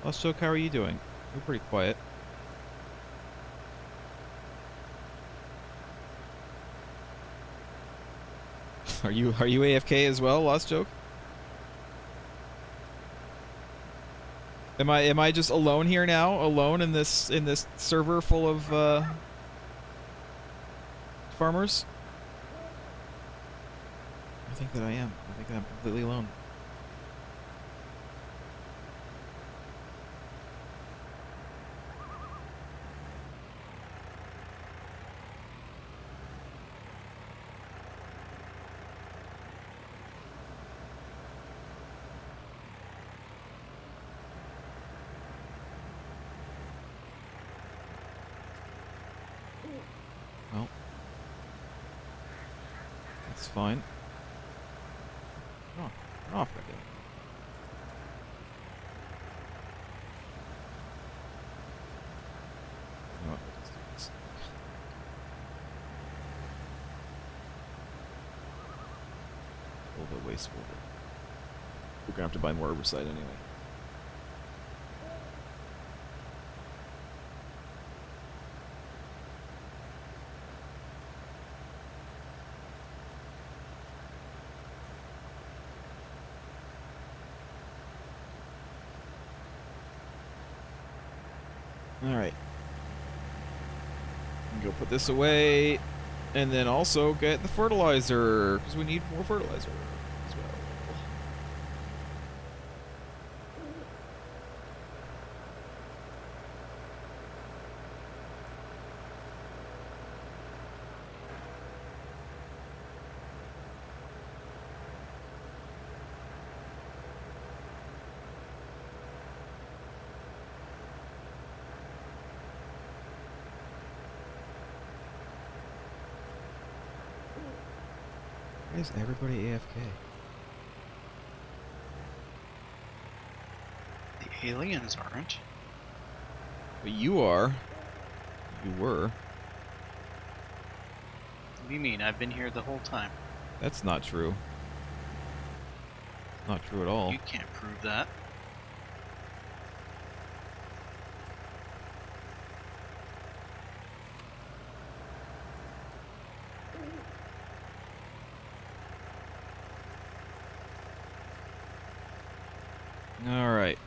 Let's Joke, how are you doing? You're pretty quiet. Are you AFK as well, Lost Joke? Am I just alone here now? Alone in this server full of farmers? I think that I am. I think that I'm completely alone. Well, that's fine. Turn off, goddamn. You know what, let's do this. A little bit wasteful, but we're gonna have to buy more herbicide anyway. Alright. Go put this away, and then also get the fertilizer, because we need more fertilizer as well. Why is everybody AFK? The aliens aren't. But you are. You were. What do you mean? I've been here the whole time. That's not true. Not true at all. You can't prove that. Alright.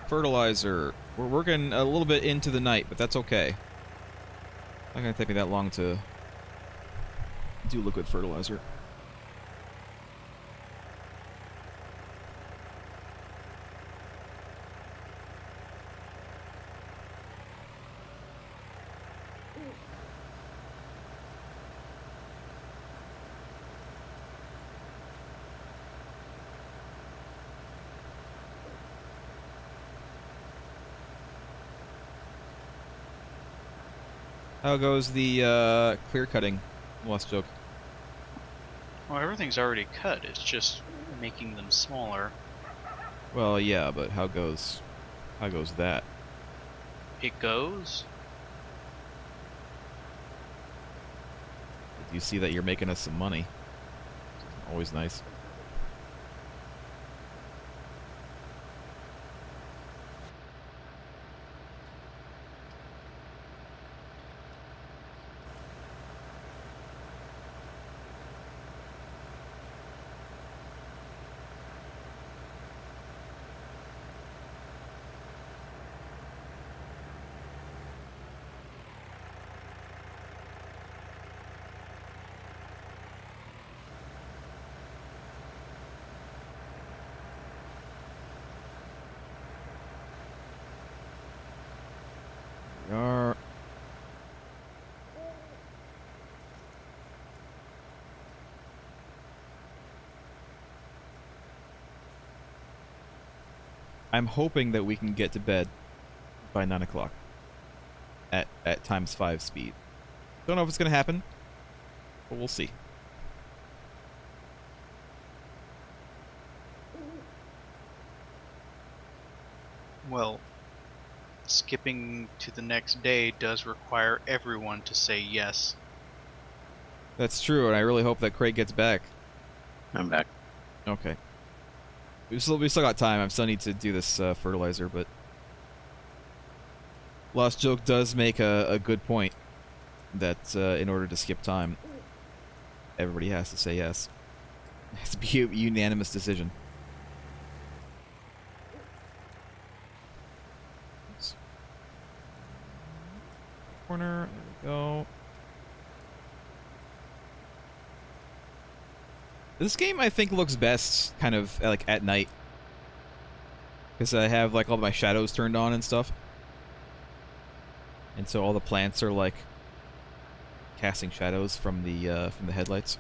Fertilizer. We're working a little bit into the night, but that's okay. Not gonna take me that long to do liquid fertilizer. How goes the clear cutting? Lost Joke. Well, everything's already cut. It's just making them smaller. Well, yeah, but how goes that? It goes. You see that you're making us some money. Always nice. Are I'm hoping that we can get to bed by 9 o'clock at ×5 speed. Don't know if it's gonna happen, but we'll see. Well, skipping to the next day does require everyone to say yes. That's true, and I really hope that Craig gets back. I'm back. Okay. We still got time. I still need to do this fertilizer, but Lost Joke does make a good point that in order to skip time, everybody has to say yes. It has to be a unanimous decision. Corner. There we go. This game, I think, looks best kind of like at night, because I have like all my shadows turned on and stuff, and so all the plants are like casting shadows from the headlights.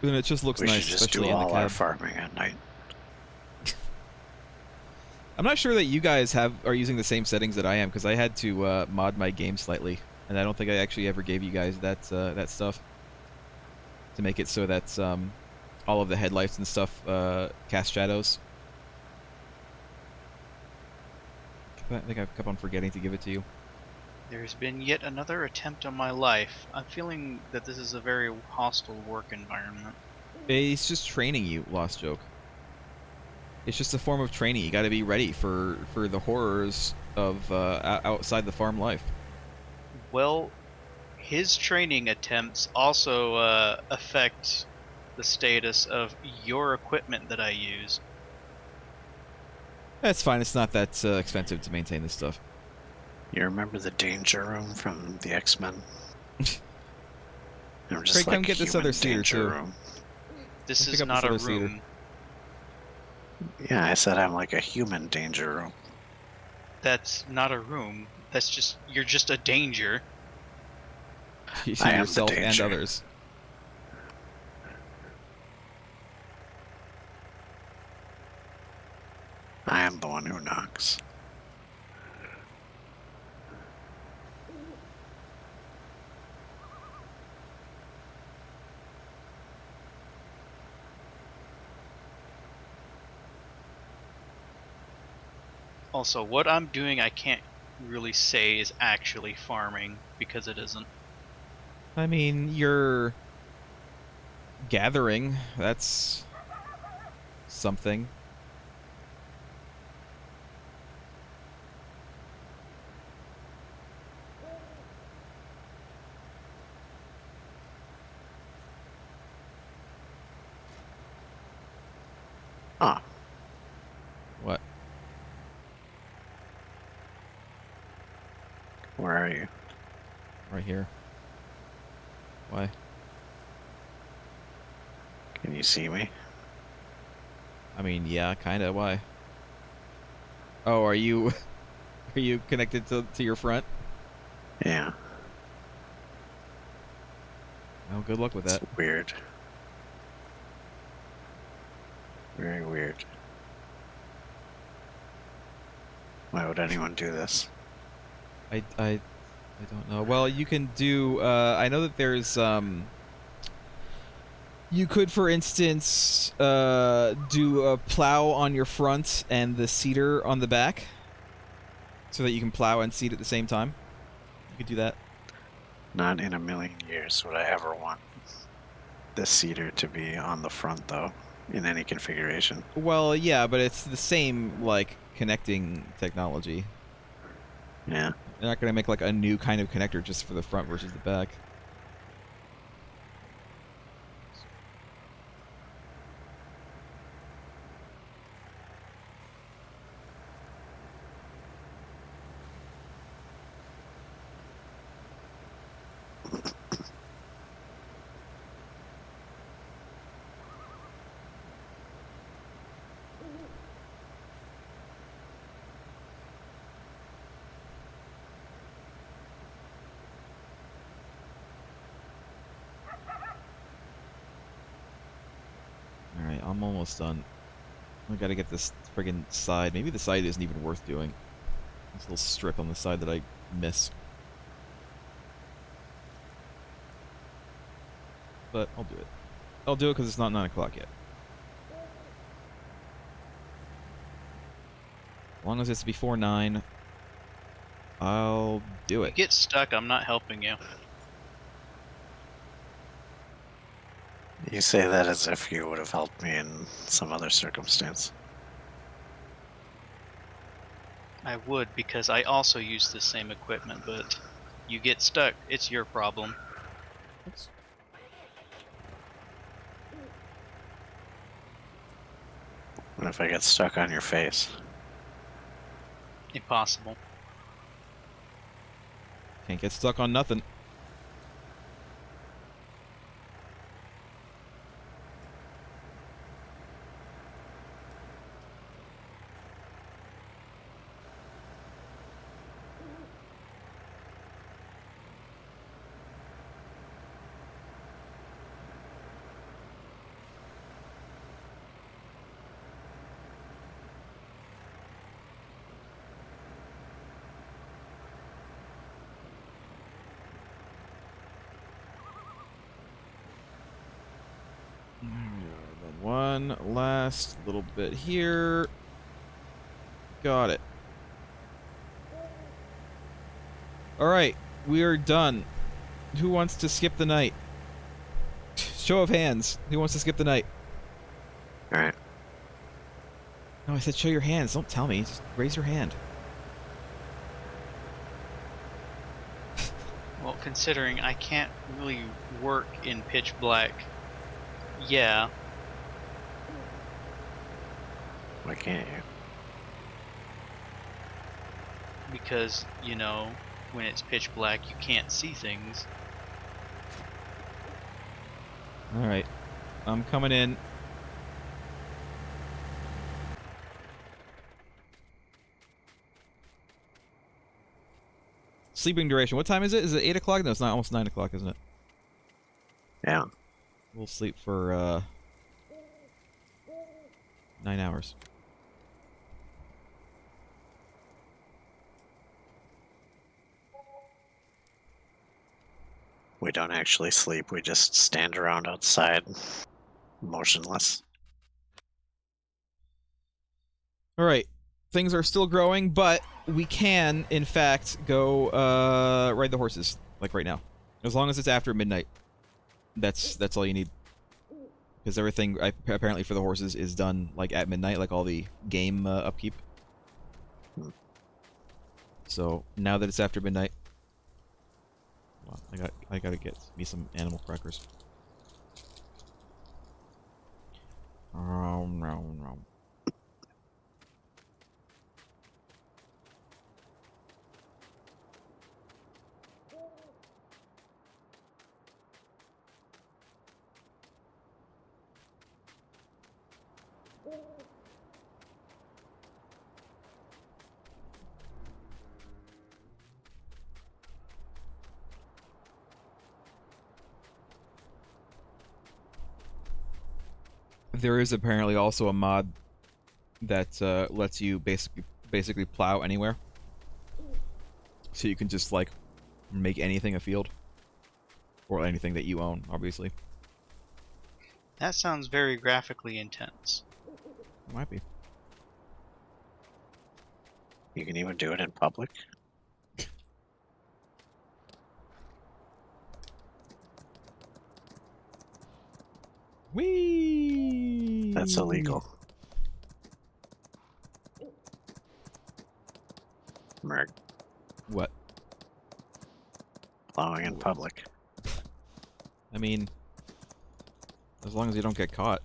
And it just looks We nice, should just especially do in the all our cab. farming at night. I'm not sure that you guys are using the same settings that I am, because I had to mod my game slightly, and I don't think I actually ever gave you guys that stuff to make it so that all of the headlights and stuff cast shadows. I think I kept on forgetting to give it to you. There's been yet another attempt on my life. I'm feeling that this is a very hostile work environment. It's just training you, Lost Joke. It's just a form of training. You got to be ready for the horrors of outside the farm life. Well, his training attempts also affect the status of your equipment that I use. That's fine. It's not that expensive to maintain this stuff. You remember the danger room from the X-Men? They were just Craig, like come get this human other cedar, danger too. room. This Pick is up this not a other cedar. room. Yeah, I said I'm like a human danger room. That's not a room. That's just, you're just a danger. To I am the yourself and danger. others. I am the one who knocks. Also, what I'm doing I can't really say is actually farming, because it isn't. I mean, you're gathering. That's something. Ah, What? where are you? Right here. Why? Can you see me? I mean, yeah, kind of. Why? Oh, are you are you connected to your front? Yeah, Oh, good luck with it's that. weird. Very weird. Why would anyone do this? I don't know. Well, you can do. I know that there's. You could, for instance, do a plow on your front and the seeder on the back, so that you can plow and seed at the same time. You could do that. Not in a million years would I ever want this cedar to be on the front, though, in any configuration. Well, yeah, but it's the same like connecting technology. Yeah. They're not gonna make like a new kind of connector just for the front versus the back. Alright, I'm almost done. I gotta get this friggin' side. Maybe the side isn't even worth doing. This little strip on the side that I miss. But I'll do it. I'll do it because it's not 9 o'clock yet. As long as it's before 9, I'll do You it. get stuck, I'm not helping you. You say that as if you would have helped me in some other circumstance. I would, because I also use the same equipment, but you get stuck, it's your problem. Oops. What if I get stuck on your face? Impossible. Can't get stuck on nothing. Then one last little bit here. Got it. Alright, we are done. Who wants to skip the night? Show of hands. Who wants to skip the night? Alright. No, I said show your hands. Don't tell me. Just raise your hand. Well, considering I can't really work in pitch black, yeah. Why can't you? Because, you know, when it's pitch black, you can't see things. Alright. I'm coming in. Sleeping duration. What time is it? Is it 8 o'clock? No, it's not. Almost 9 o'clock, isn't it? Yeah. We'll sleep for, 9 hours. We don't actually sleep, we just stand around outside, motionless. Alright. Things are still growing, but we can, in fact, go, ride the horses. Like right now. As long as it's after midnight. That's all you need. Because everything, apparently for the horses, is done, like, at midnight, like all the game upkeep. So, now that it's after midnight... Well, I gotta get me some animal crackers. No. There is apparently also a mod that lets you basically plow anywhere. So you can just, like, make anything a field. Or anything that you own, obviously. That sounds very graphically intense. It might be. You can even do it in public. Whee! That's illegal. Merg. What? Plowing in public. I mean, as long as you don't get caught.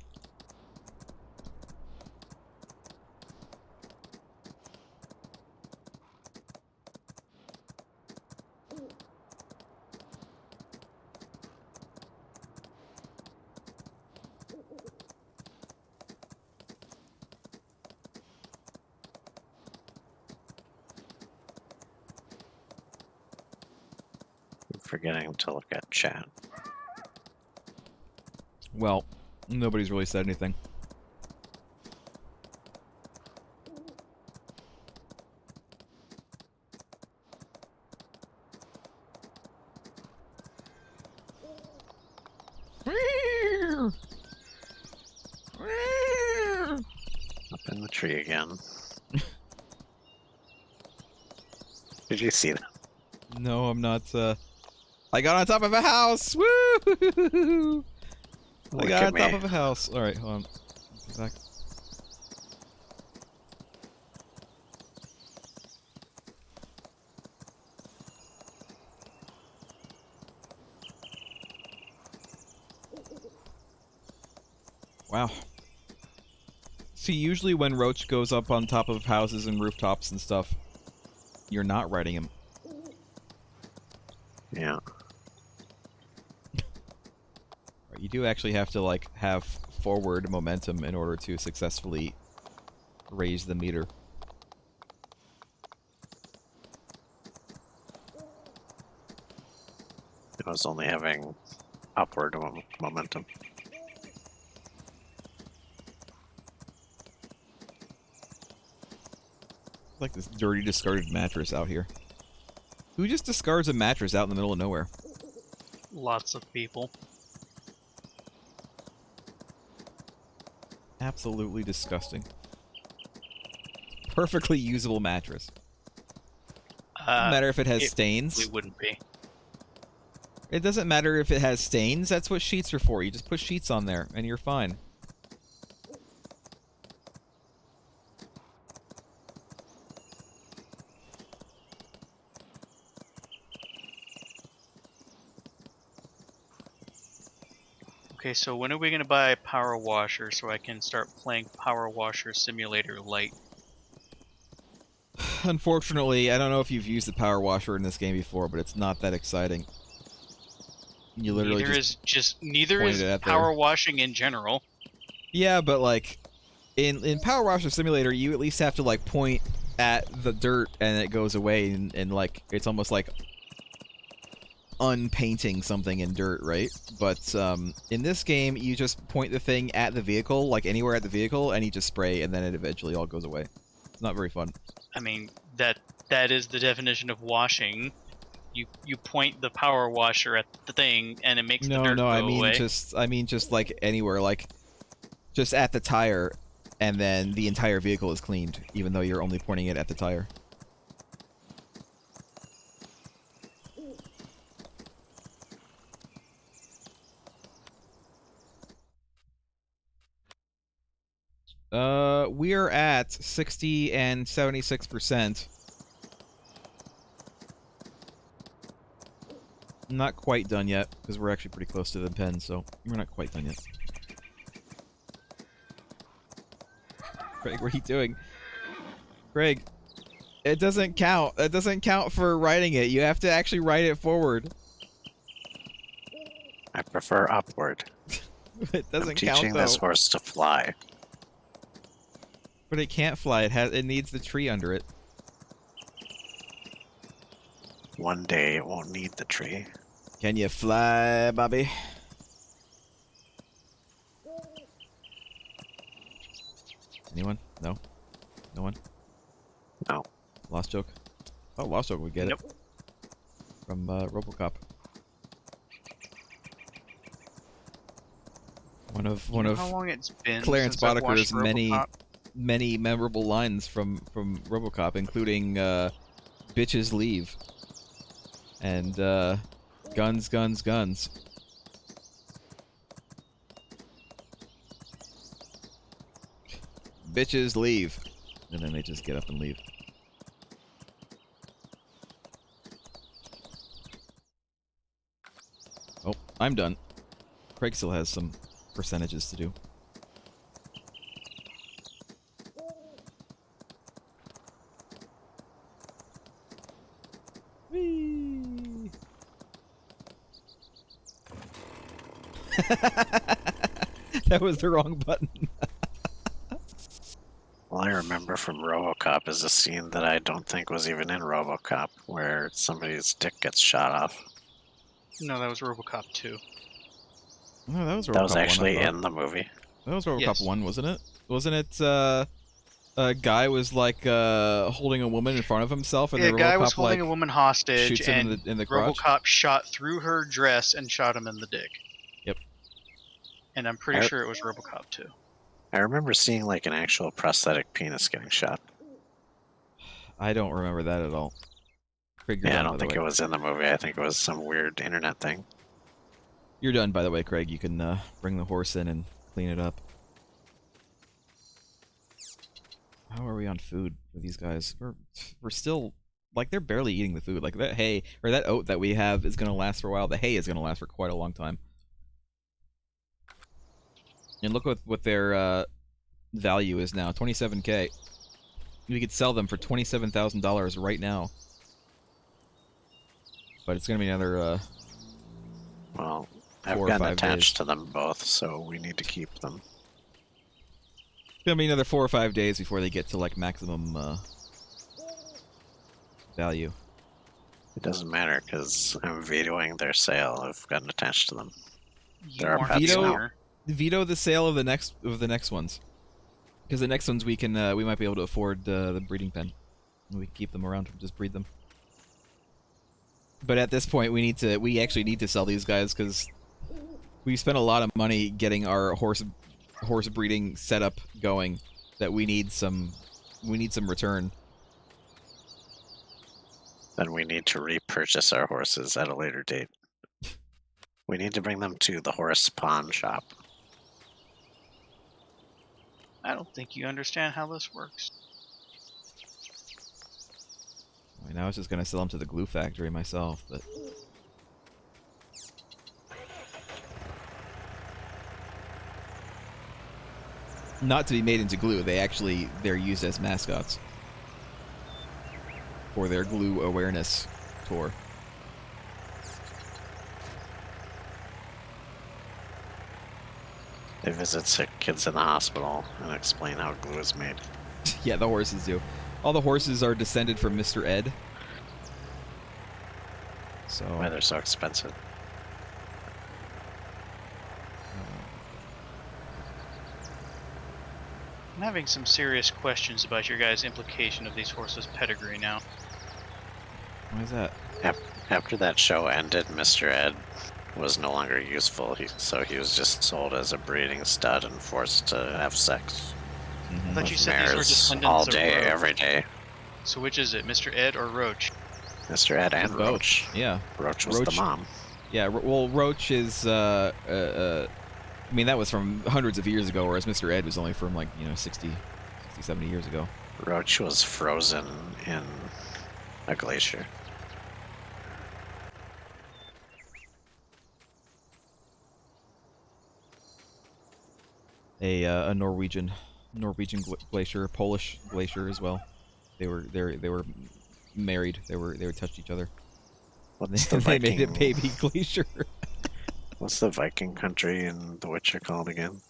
I'm forgetting to look at chat. Well, nobody's really said anything. Up in the tree again. Did you see that? No, I'm not, I got on top of a house! Woo! I Look got at on top me. of a house. All right, hold on. Back. Wow. See, usually when Roach goes up on top of houses and rooftops and stuff, you're not riding him. Yeah. You do actually have to, like, have forward momentum in order to successfully raise the meter. I was only having upward momentum. Like this dirty, discarded mattress out here. Who just discards a mattress out in the middle of nowhere? Lots of people. Absolutely disgusting. Perfectly usable mattress. Doesn't matter if it has stains. It wouldn't be. It doesn't matter if it has stains. That's what sheets are for. You just put sheets on there, and you're fine. Okay, so when are we gonna buy a power washer so I can start playing Power Washer Simulator Lite? Unfortunately, I don't know if you've used the power washer in this game before, but it's not that exciting. You literally Neither point is it at power there. washing in general. Yeah, but like in Power Washer Simulator, you at least have to like point at the dirt and it goes away, and like it's almost like unpainting something in dirt, right? But in this game, you just point the thing at the vehicle, like anywhere at the vehicle, and you just spray, and then it eventually all goes away. It's not very fun. I mean, that is the definition of washing. You point the power washer at the thing and it makes the dirt No, go I mean away. just like anywhere, like just at the tire, and then the entire vehicle is cleaned, even though you're only pointing it at the tire. We're at 60 and 76%. Not quite done yet, because we're actually pretty close to the pen, so we're not quite done yet. Craig, what are you doing? Craig, it doesn't count. It doesn't count for writing it. You have to actually write it forward. I prefer upward. It doesn't I'm count, teaching though. this horse to fly. But it can't fly. It needs the tree under it. One day it won't need the tree. Can you fly, Bobby? Anyone? No? No one? No. Lost Joke? Oh, Lost Joke would get Nope. it. From RoboCop. One of how long it's been Clarence since I've watched Boddicker's RoboCop? many memorable lines from RoboCop, including "Bitches leave" and "Guns, guns, guns." Bitches leave, and then they just get up and leave. Oh, I'm done. Craig still has some percentages to do. Whee! That was the wrong button. All I remember from RoboCop is a scene that I don't think was even in RoboCop, where somebody's dick gets shot off. No, that was RoboCop 2. No, that was RoboCop That was 1, I actually thought. in the movie. That was RoboCop Yes. 1, wasn't it? Wasn't it, a guy was, like, holding a woman in front of himself, and Yeah, the a guy RoboCop, was holding like, a woman hostage, shoots him and in the crotch? RoboCop shot through her dress and shot him in the dick. Yep. And I'm pretty sure it was RoboCop 2. I remember seeing like an actual prosthetic penis getting shot. I don't remember that at all. Craig, you're Yeah, I done, by don't the think way. it was in the movie. I think it was some weird internet thing. You're done, by the way, Craig. You can bring the horse in and clean it up. How are we on food for these guys? We're still like they're barely eating the food. Like that hay or that oat that we have is gonna last for a while. The hay is gonna last for quite a long time. And look what their value is now, 27K. We could sell them for $27,000 right now. But it's gonna be another Well, I've 4 or gotten 5 attached days. to them both, so we need to keep them. It's gonna be another 4 or 5 days before they get to like maximum value. It doesn't matter because I'm vetoing their sale. I've gotten attached to them. You There are aren't pets the now. owner. Veto the sale of the next ones, because the next ones we might be able to afford the breeding pen. We can keep them around and just breed them. But at this point, we actually need to sell these guys because we spent a lot of money getting our horse breeding setup going. That we need some return. Then we need to repurchase our horses at a later date. We need to bring them to the horse pawn shop. I don't think you understand how this works. I mean, I was just gonna sell them to the glue factory myself, but not to be made into glue. They're used as mascots for their glue awareness tour. They visit sick kids in the hospital and explain how glue is made. Yeah, the horses do. All the horses are descended from Mr. Ed. So Why they're so expensive. I'm having some serious questions about your guys' implication of these horses' pedigree now. why is that? After that show ended, Mr. Ed was no longer useful, so he was just sold as a breeding stud and forced to have sex I thought you with said these were mares descendants all of day, Roach. every day. So which is it, Mr. Ed or Roach? Mr. Ed and Both. Roach. Yeah. Roach was the mom. Yeah, well, Roach is, I mean, that was from hundreds of years ago, whereas Mr. Ed was only from, like, 60, 70 years ago. Roach was frozen in a glacier. A Norwegian glacier, Polish glacier as well. They were married. They touched each other. What's the They Viking? made it baby glacier. What's the Viking country in The Witcher called again?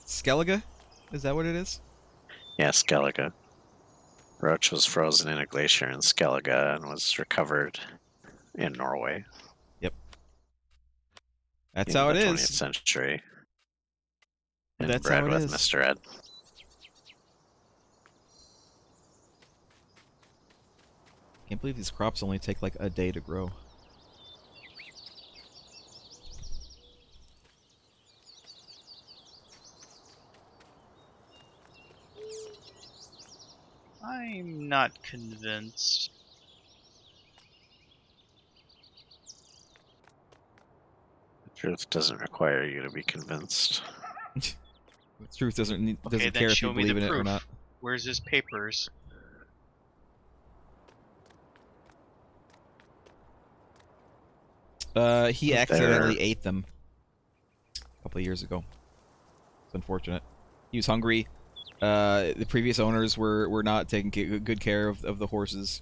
Skellige? Is that what it is? Yeah, Skellige. Roach was frozen in a glacier in Skellige and was recovered in Norway. Yep. That's in how the it 20th is. century. And That's bred how it with is. Mr. Ed. Can't believe these crops only take like a day to grow. I'm not convinced. The truth doesn't require you to be convinced. The truth doesn't Okay, then care if show you me believe the in it or proof. not. Where's his papers? He But accidentally ate them a couple of years ago. It's unfortunate. He was hungry. The previous owners were not taking good care of the horses,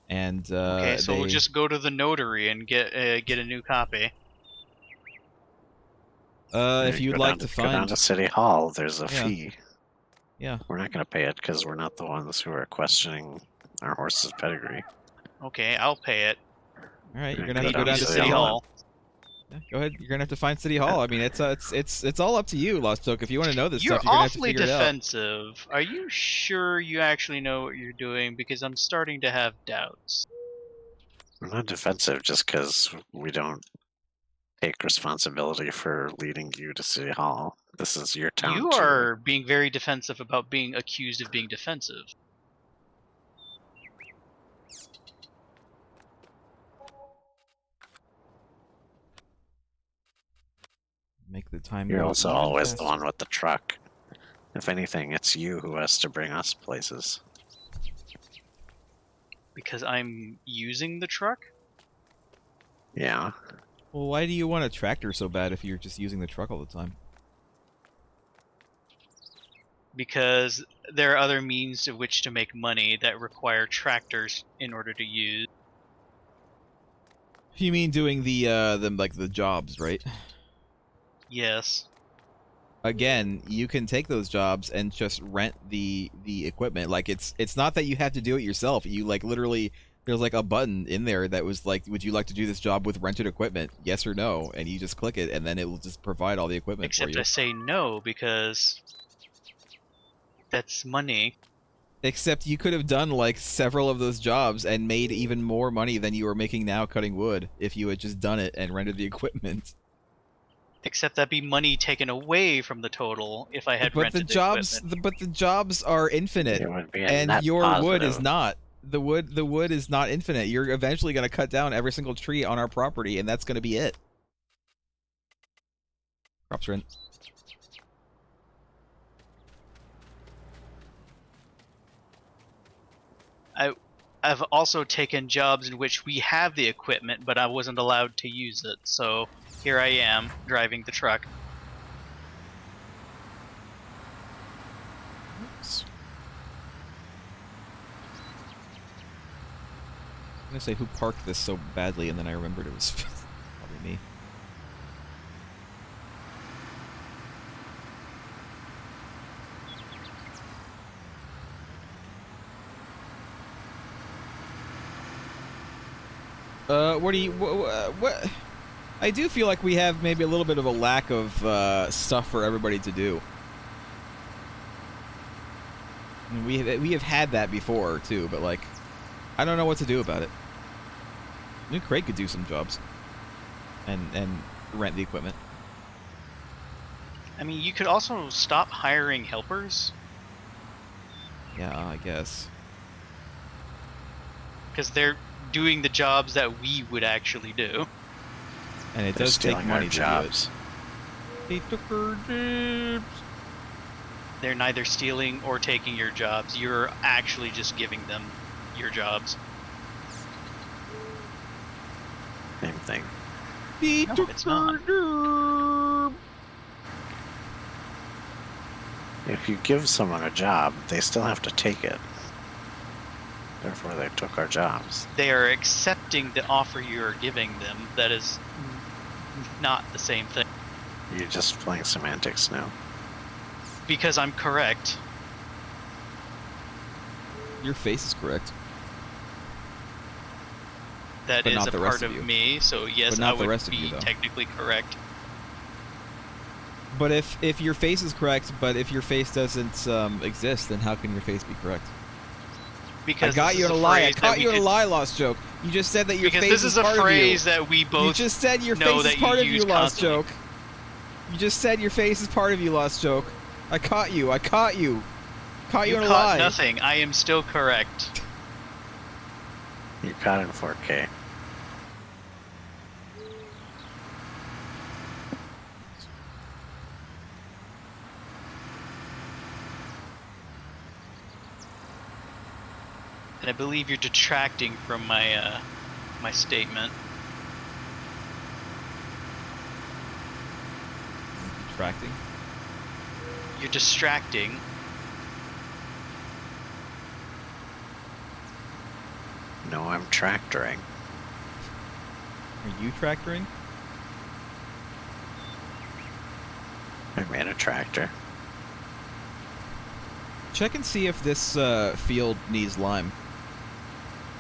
and Okay, so we'll they just go to the notary and get a new copy. if you'd like to go down find to City Hall, there's a Yeah. fee. yeah. We're not going to pay it because we're not the ones who are questioning our horse's pedigree. Okay, I'll pay it. All right, you're Go gonna have to go down down to to City City Hall. Hall. Yeah, go ahead. You're gonna have to find City Hall. I mean, it's all up to you, Lost Toke. If you want to know this You're stuff, you're gonna have to awfully figure it out. defensive. Are you sure you actually know what you're doing? Because I'm starting to have doubts. We're not defensive just because we don't take responsibility for leading you to City Hall. This is your town. You too. are being very defensive about being accused of being defensive. Make the time You're go also even always faster. the one with the truck. If anything, it's you who has to bring us places. Because I'm using the truck? Yeah. Well, why do you want a tractor so bad if you're just using the truck all the time? Because there are other means of which to make money that require tractors in order to use. You mean doing the jobs, right? Yes. Again, you can take those jobs and just rent the equipment. Like it's not that you have to do it yourself. You like literally there's like a button in there that was like, would you like to do this job with rented equipment? Yes or no, and you just click it, and then it will just provide all the equipment for Except you. I say no because that's money. Except you could have done like several of those jobs and made even more money than you are making now cutting wood if you had just done it and rented the equipment. Except that'd be money taken away from the total if I had But the rented the jobs, equipment. but the jobs are infinite, It would be a and net your wood is positive. not. The wood is not infinite. You're eventually going to cut down every single tree on our property, and that's going to be it. Crops rent. I've also taken jobs in which we have the equipment, but I wasn't allowed to use it. So here I am driving the truck. Oops. I'm going to say who parked this so badly, and then I remembered it was probably me. What do you... what? I do feel like we have maybe a little bit of a lack of stuff for everybody to do. I mean, we have had that before, too, but, like, I don't know what to do about it. I mean, Craig could do some jobs. And rent the equipment. I mean, you could also stop hiring helpers. Yeah, I guess. Because they're doing the jobs that we would actually do. And it They're does take stealing money our to jobs. do it. They took our jobs. They're neither stealing or taking your jobs. You're actually just giving them your jobs. Same thing. They No, took it's our not. jobs. If you give someone a job, they still have to take it. Therefore, they took our jobs. They are accepting the offer you're giving them. That is not the same thing. You're just playing semantics now. Because I'm correct. Your face is correct. That But is not a the rest part of you. of me, so yes, But not I the would rest of be you, though. technically correct. But if your face is correct, but if your face doesn't exist, then how can your face be correct? Because I got this you is in a a lie. I phrase that caught we you in a could- lie, Lost Joke. You just said that your Because face this is a part phrase of you. that we You both just said your know face that is you part of you, use Lost constantly. Joke. You just said your face is part of you, Lost Joke. I caught you. I caught you. Caught you You in a caught lie. nothing. I am still correct. You caught in 4K. And I believe you're detracting from my my statement. Detracting. You're distracting. No, I'm tractoring. Are you tractoring? I made a tractor. Check and see if this field needs lime.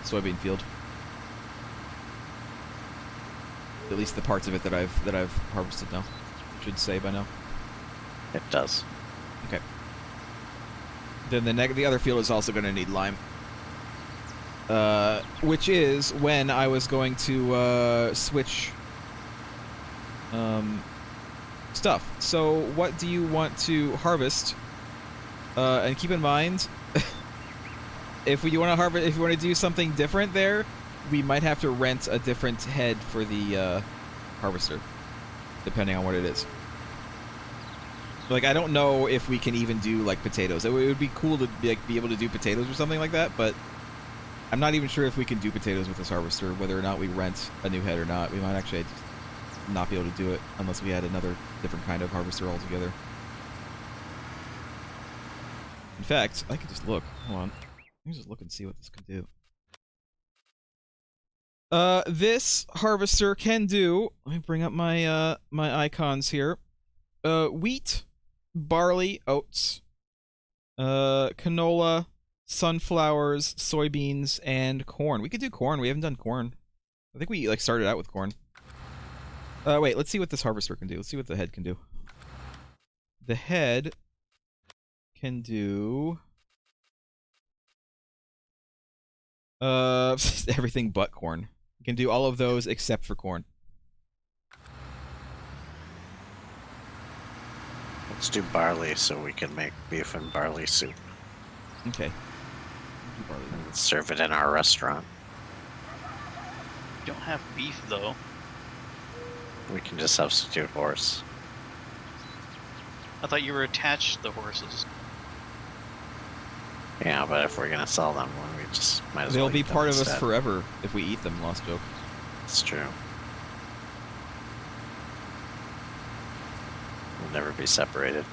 Soybean field. At least the parts of it that I've harvested now. Should say by now. It does. Okay. Then the other field is also going to need lime. Which is when I was going to switch stuff. So what do you want to harvest? And keep in mind, if you want to harvest, if you want to do something different there, we might have to rent a different head for the harvester, depending on what it is. Like, I don't know if we can even do, like, potatoes. It would be cool to, be able to do potatoes or something like that, but I'm not even sure if we can do potatoes with this harvester, whether or not we rent a new head or not. We might actually just not be able to do it unless we had another different kind of harvester altogether. In fact, I could just look. Hold on. Let me just look and see what this can do. This harvester can do... Let me bring up my, my icons here. Wheat, barley, oats, canola, sunflowers, soybeans, and corn. We could do corn. We haven't done corn. I think we, like, started out with corn. Wait, let's see what this harvester can do. Let's see what the head can do. The head can do... everything but corn. You can do all of those except for corn. Let's do barley so we can make beef and barley soup. Okay. Do barley. And serve it in our restaurant. Don't have beef though. We can just substitute horse. I thought you were attached to the horses. Yeah, but if we're gonna sell them, we just might as well. They'll be eat them part of us instead. forever if we eat them, Lost Joke. It's true. We'll never be separated.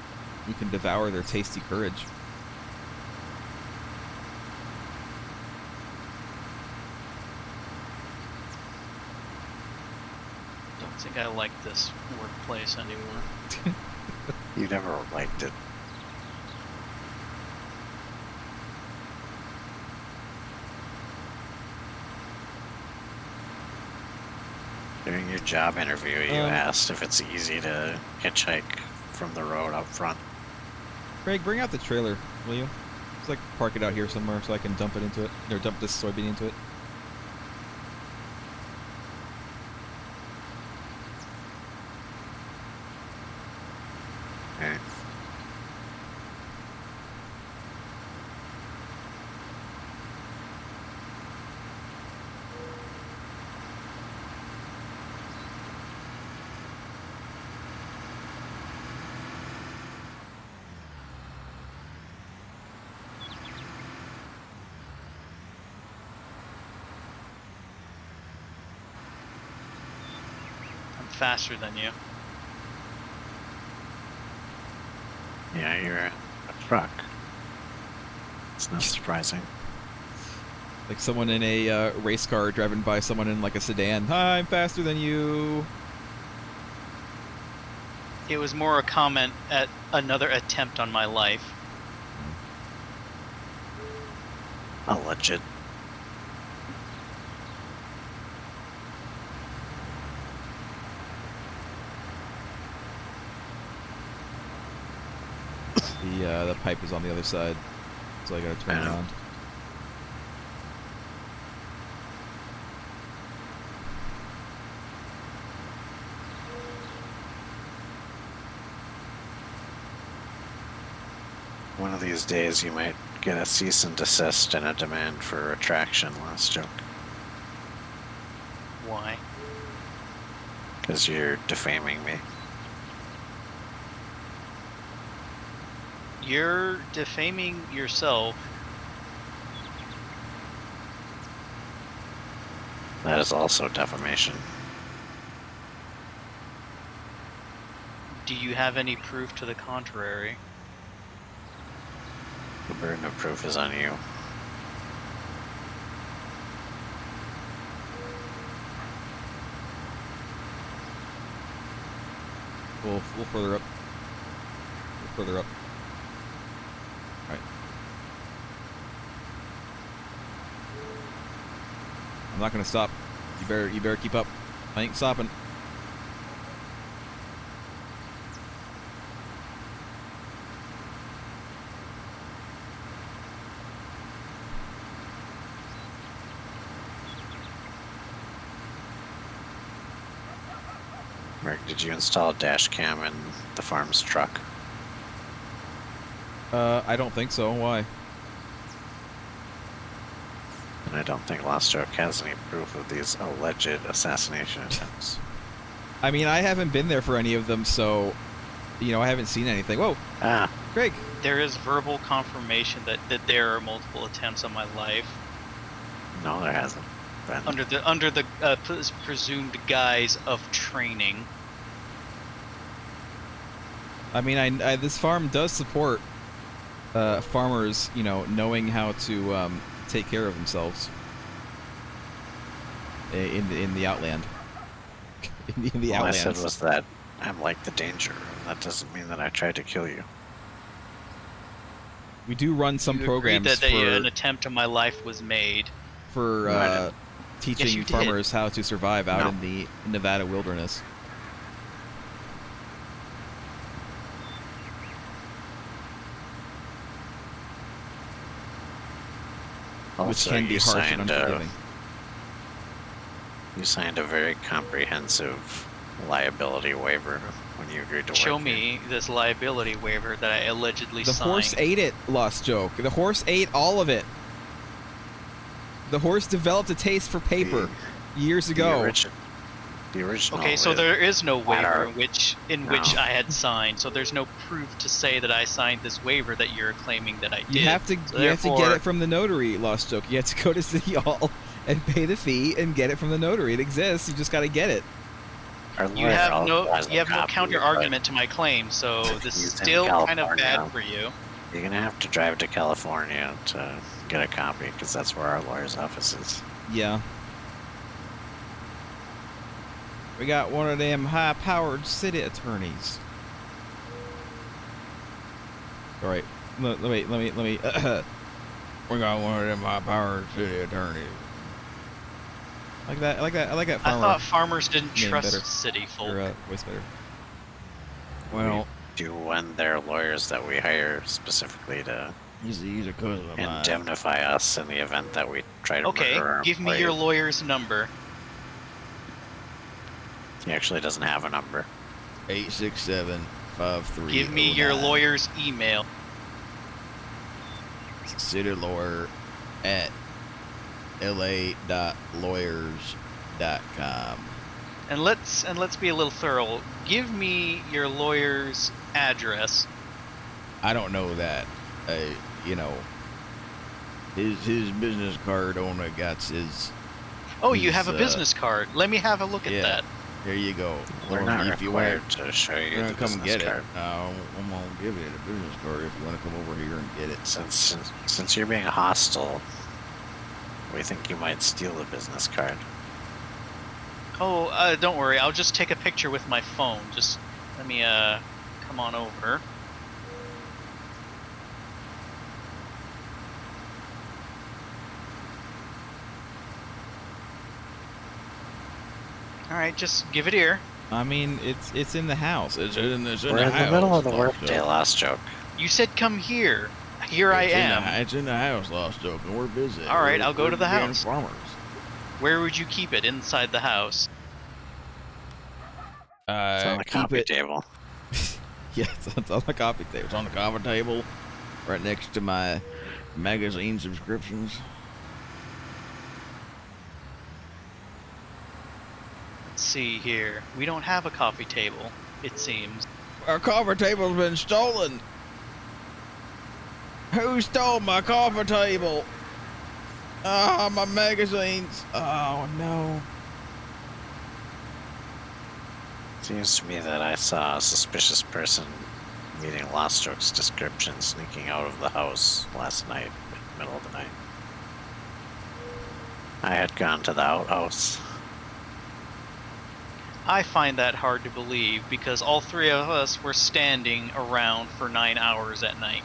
We can devour their tasty courage. Don't think I like this workplace anymore. You never liked it. During your job interview, you asked if it's easy to hitchhike from the road up front. Craig, bring out the trailer, will you? Just like park it out here somewhere so I can dump it into it, or dump this soybean into it. Okay. I'm faster than you. Yeah, you're a truck. It's not surprising. Like someone in a race car driving by someone in like a sedan. Hi, I'm faster than you. It was more a comment at another attempt on my life. Alleged. The pipe is on the other side, so I gotta turn I know. around. One of these days you might get a cease and desist and a demand for retraction, Last Joke. Why? Because you're defaming me. You're defaming yourself. That is also defamation. Do you have any proof to the contrary? The burden of proof is on you. We'll further up. Further up. Alright. I'm not gonna stop. You better keep up. I ain't stopping. Merc, did you install a dash cam in the farm's truck? I don't think so. Why? And I don't think Lost Joke has any proof of these alleged assassination attempts. I mean, I haven't been there for any of them, so you know, I haven't seen anything. Whoa, Ah, Craig. There is verbal confirmation that there are multiple attempts on my life no, there hasn't been. under the presumed guise of training. I mean, I this farm does support farmers, you know, knowing how to take care of themselves in the outland. in the All I outlands. said was that I'm like the danger. That doesn't mean that I tried to kill you. We do run some You agreed programs that for an attempt on my life was made. for No, I didn't. teaching Yes, you did. farmers how to survive out No. in the Nevada wilderness. Which Also, can be you harsh and signed unforgiving. you signed a very comprehensive liability waiver when you agreed to Show work here. me this liability waiver that I allegedly The signed. horse ate it, Lost Joke. The horse ate all of it. The horse developed a taste for paper years ago. The original. Okay, so there is no waiver our- in which I had signed. So there's no proof to say that I signed this waiver that you're claiming that I did. You have to So you have to get therefore- it from the notary, Lost Joke. You have to go to City Hall and pay the fee and get it from the notary. It exists. You just got to get it. Our You lawyer have also no has a copy, counter but argument to my claim, so this is He's in still kind of California. bad for you. You're gonna have to drive to California to get a copy because that's where our lawyer's office is. Yeah. We got one of them high-powered city attorneys. All right. Let me. We got one of them high-powered city attorneys. I like that. I like that I farmer. thought farmers didn't name trust better. city folk. Or, voice better. Well, Do when they're lawyers that we hire specifically to he's a cousin of mine. indemnify us in the event that we try to Okay, murder our give me your employee. lawyer's number. He actually doesn't have a number. 867-5309. Give me your lawyer's email. City lawyer at la.lawyers.com. And let's be a little thorough. Give me your lawyer's address. I don't know that. You know, his business card only got his. Oh, you have a His, business card. Let me have a look at yeah. that. There you go. We're Or not if you required want, to show you you're the gonna come business get card. it. I'm gonna give you the business card if you want to come over here and get it. Since you're being hostile, we think you might steal the business card. Oh, don't worry. I'll just take a picture with my phone. Just let me come on over. All right, just give it here. I mean, it's in the house. It's in We're the in the house. middle of the Lost workday, Joke. last joke. You said come here. Here I It's in the- am. it's in the house, Lost Joke, and we're busy. All right, I'll go We're to the being house. Farmers. Where would you keep it? Inside the house. It's on the Keep coffee it. table. Yeah, it's on the coffee table. It's on the coffee table, right next to my magazine subscriptions. Let's see here. We don't have a coffee table, it seems. Our coffee table's been stolen. Who stole my coffee table? Ah, my magazines. Oh no. Seems to me that I saw a suspicious person meeting Lost Joke's description sneaking out of the house last night, in the middle of the night. I had gone to the outhouse. I find that hard to believe because all three of us were standing around for 9 hours at night.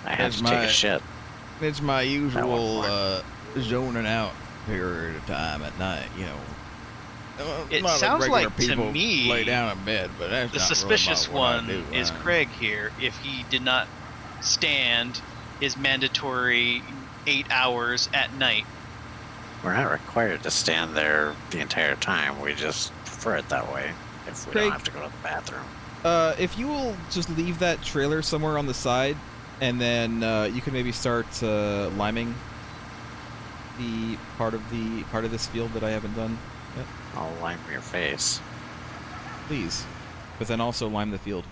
I had That's to take my- a shit. It's my usual point. zoning out period of time at night. You know. It Not sounds regular like to people me lay down in bed, but that's The not suspicious really what I one do. is Craig here. If he did not stand his mandatory 8 hours at night. We're not required to stand there the entire time. We just prefer it that way if we Craig- don't have to go to the bathroom. If you will just leave that trailer somewhere on the side, and then you can maybe start liming the part of this field that I haven't done yet. I'll line your face. Please. But then also lime the field.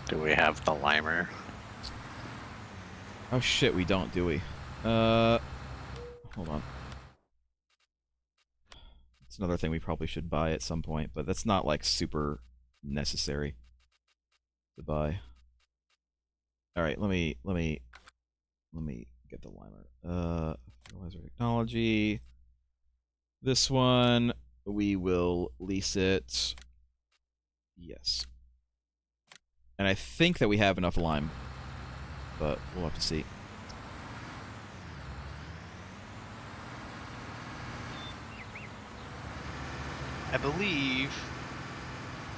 Do we have the limer? Oh shit, we don't, do we? Hold on. It's another thing we probably should buy at some point, but that's not like super necessary to buy. All right, let me get the limer. Fertilizer technology. This one we will lease it. Yes. And I think that we have enough lime, but we'll have to see. I believe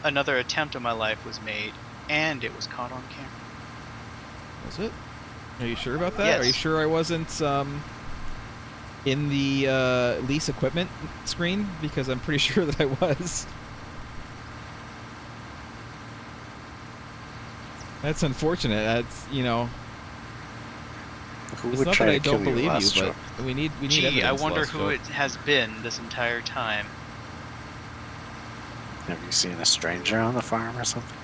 another attempt on my life was made, and it was caught on camera. Was it? Are you sure about that? Yes. Are you sure I wasn't in the lease equipment screen? Because I'm pretty sure that I was. That's unfortunate. That's, you know. Who It's would not try that I to don't kill you believe last you, stroke? but we need Gee, evidence. I wonder last who stroke. it has been this entire time. Have you seen a stranger on the farm or something?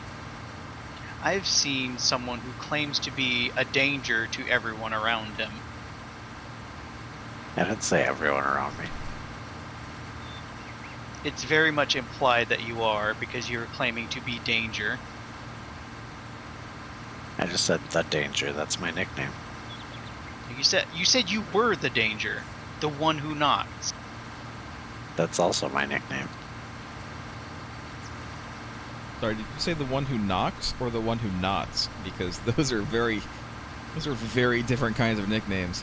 I've seen someone who claims to be a danger to everyone around him. I didn't say everyone around me. It's very much implied that you are, because you're claiming to be danger. I just said the danger. That's my nickname. You said you were the danger, the one who knocks. That's also my nickname. Sorry, did you say the one who knocks or the one who knots? Because those are very different kinds of nicknames.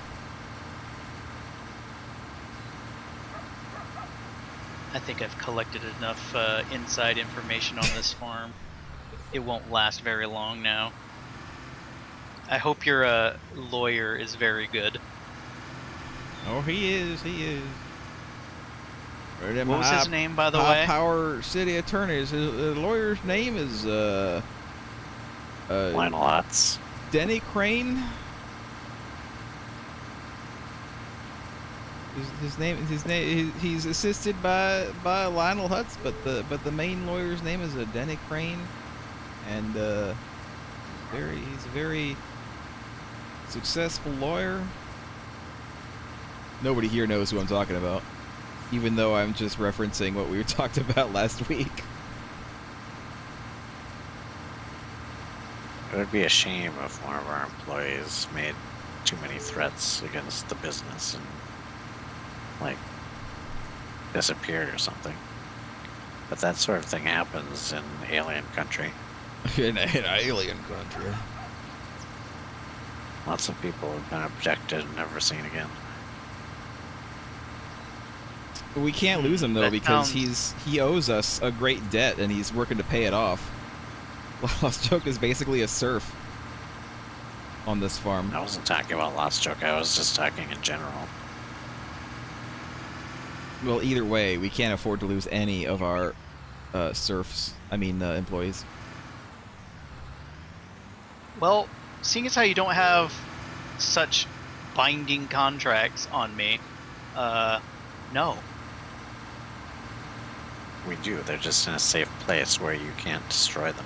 I think I've collected enough inside information on this farm. It won't last very long now. I hope your lawyer is very good. Oh, he is. What was his name, by the high way? power city attorneys. His lawyer's name is Lionel Hutz. Denny Crane. His name. He's assisted by Lionel Hutz, but the main lawyer's name is Denny Crane, and he's a very successful lawyer. Nobody here knows who I'm talking about, even though I'm just referencing what we talked about last week. It would be a shame if one of our employees made too many threats against the business and, like, disappeared or something. But that sort of thing happens in alien country. in alien country. Lots of people have been abducted and never seen again. We can't lose him though, That because sounds- he owes us a great debt and he's working to pay it off. Lost Joke is basically a serf on this farm. I wasn't talking about Lost Joke, I was just talking in general. Well, either way, we can't afford to lose any of our serfs. Employees. Well, seeing as how you don't have such binding contracts on me, no. We do, they're just in a safe place where you can't destroy them.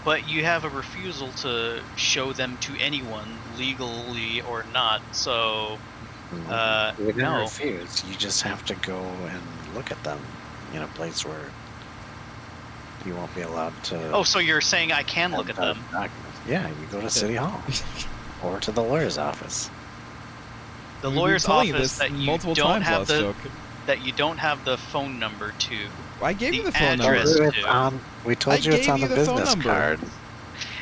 But you have a refusal to show them to anyone, legally or not, so, You can no. refuse, you just have to go and look at them in a place where you won't be allowed to... Oh, so you're saying I can look at them? Documents. Yeah, you go to City Hall. Or to the lawyer's office. The We've been lawyer's telling you office this that you multiple don't times, have Lost the Joke. that you don't have the phone number to. I gave you the the phone number. address. We told I you it's gave on you the the phone business number. card.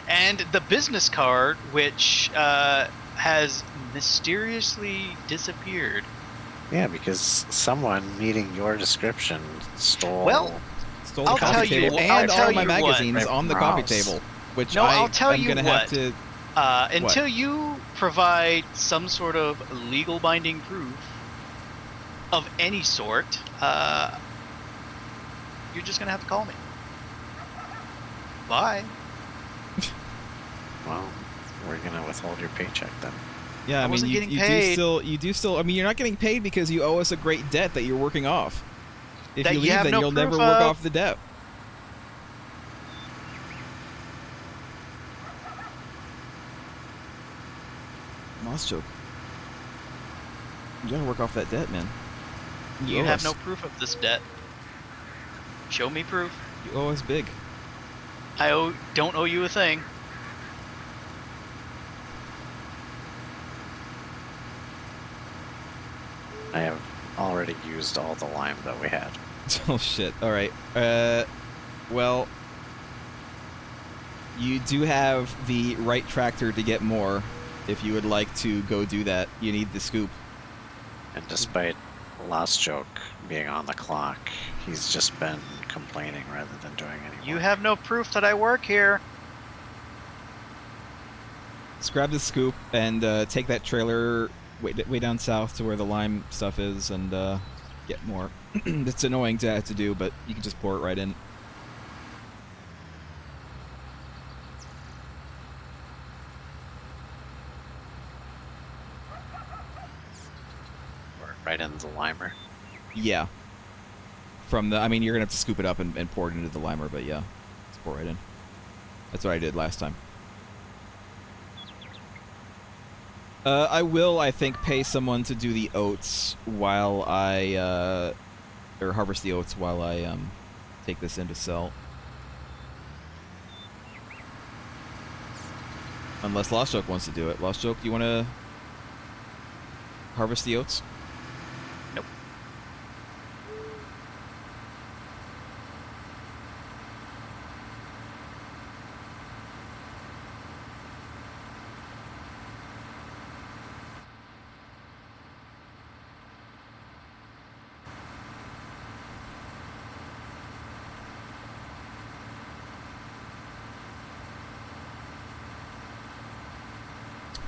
And the business card, which has mysteriously disappeared. Yeah, because someone meeting your description stole... Well, Stole the I'll coffee tell you table what- and I'll all tell of my you what. magazines Right on from the our coffee house. table, which No, I'll tell I'm you gonna what. have to. Until you provide some sort of legal binding proof of any sort, you're just gonna have to call me. Bye. Well, we're gonna withhold your paycheck then. Yeah, I I mean, wasn't you, getting you paid. do still, I mean, you're not getting paid because you owe us a great debt that you're working off. If That you you leave, have then no you'll never proof work of. off the debt. Lost joke. You gotta work off that debt, man. You owe have us. no proof of this debt. Show me proof. You owe us big. Don't owe you a thing. I have already used all the lime that we had. Oh shit. Alright. Well, you do have the right tractor to get more. If you would like to go do that, you need the scoop. And despite Lost Joke being on the clock, he's just been complaining rather than doing any work. You have no proof that I work here. Just grab the scoop and take that trailer way down south to where the lime stuff is and get more. It's annoying to have to do, but you can just pour it right in. Or right in the limer. Yeah. From the, I mean, you're gonna have to scoop it up and pour it into the limer, but yeah, just pour right in. That's what I did last time. I will, I think, pay someone to do the oats while I, or harvest the oats while I, take this in to sell. Unless Lost Joke wants to do it. Lost Joke, do you want to harvest the oats? Nope.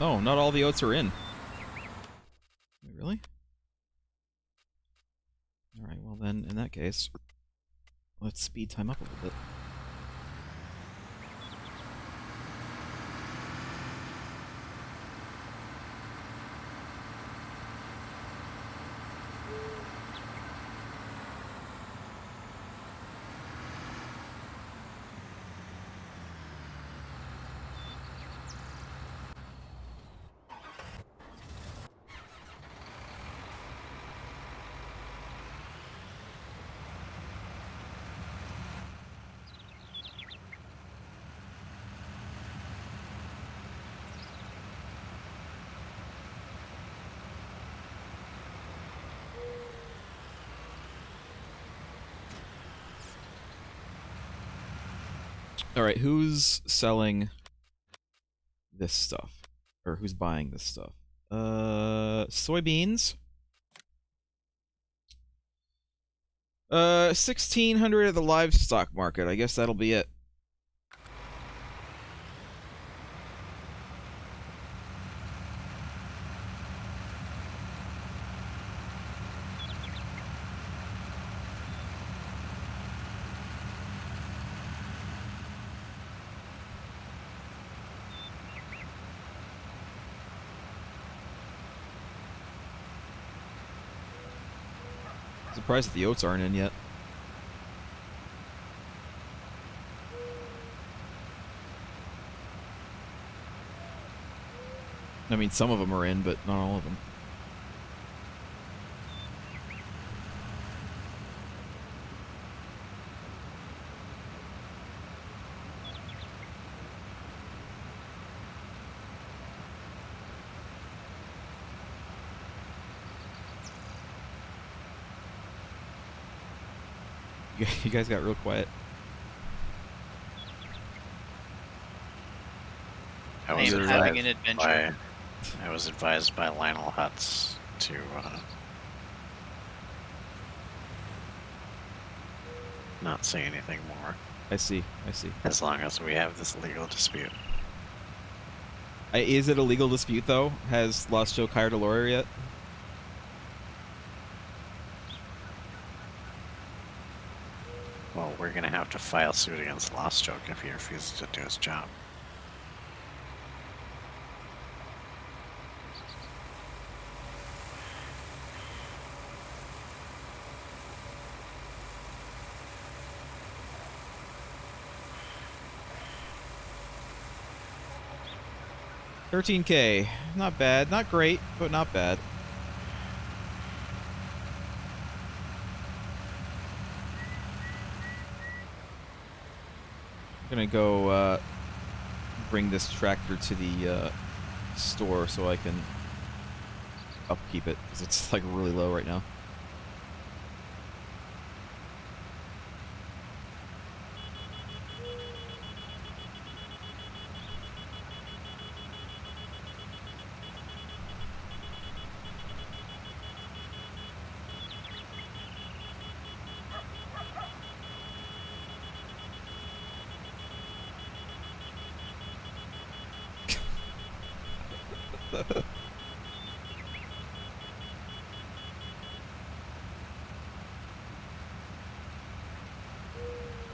Oh, not all the oats are in. Wait, really? Alright, well then, in that case, let's speed time up a little bit. Alright, who's selling this stuff? Or who's buying this stuff? Soybeans. 1,600 at the livestock market. I guess that'll be it. Surprised that the oats aren't in yet. I mean, some of them are in, but not all of them. You guys got real quiet. I I was am having an adventure. I was advised by Lionel Hutz to not say anything more I see, I see. as long as we have this legal dispute. Is it a legal dispute, though? Has Lost Joke hired a lawyer yet? Well, we're gonna have to file suit against Lost Joke if he refuses to do his job. 13K. Not bad. Not great, but not bad. I'm gonna go bring this tractor to the store so I can upkeep it, because it's like really low right now.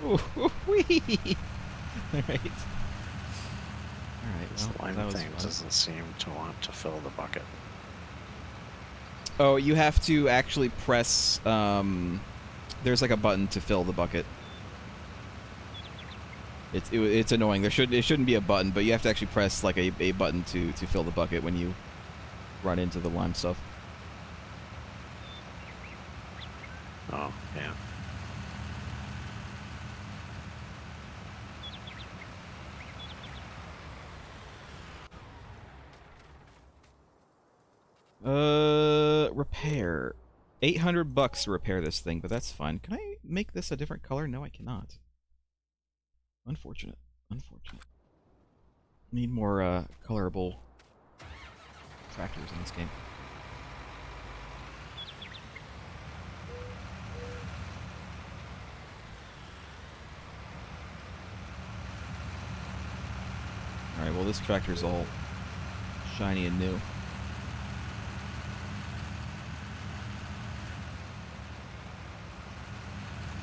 Ooh, wee! Alright. Alright, This well, lime that was thing fun. doesn't seem to want to fill the bucket. Oh, you have to actually press, there's like a button to fill the bucket. It's annoying. It shouldn't be a button, but you have to actually press like a button to fill the bucket when you run into the lime stuff. Oh, yeah. Repair. $800 to repair this thing, but that's fine. Can I make this a different color? No, I cannot. Unfortunate. Unfortunate. Need more, colorable tractors in this game. Alright, well this tractor's all shiny and new.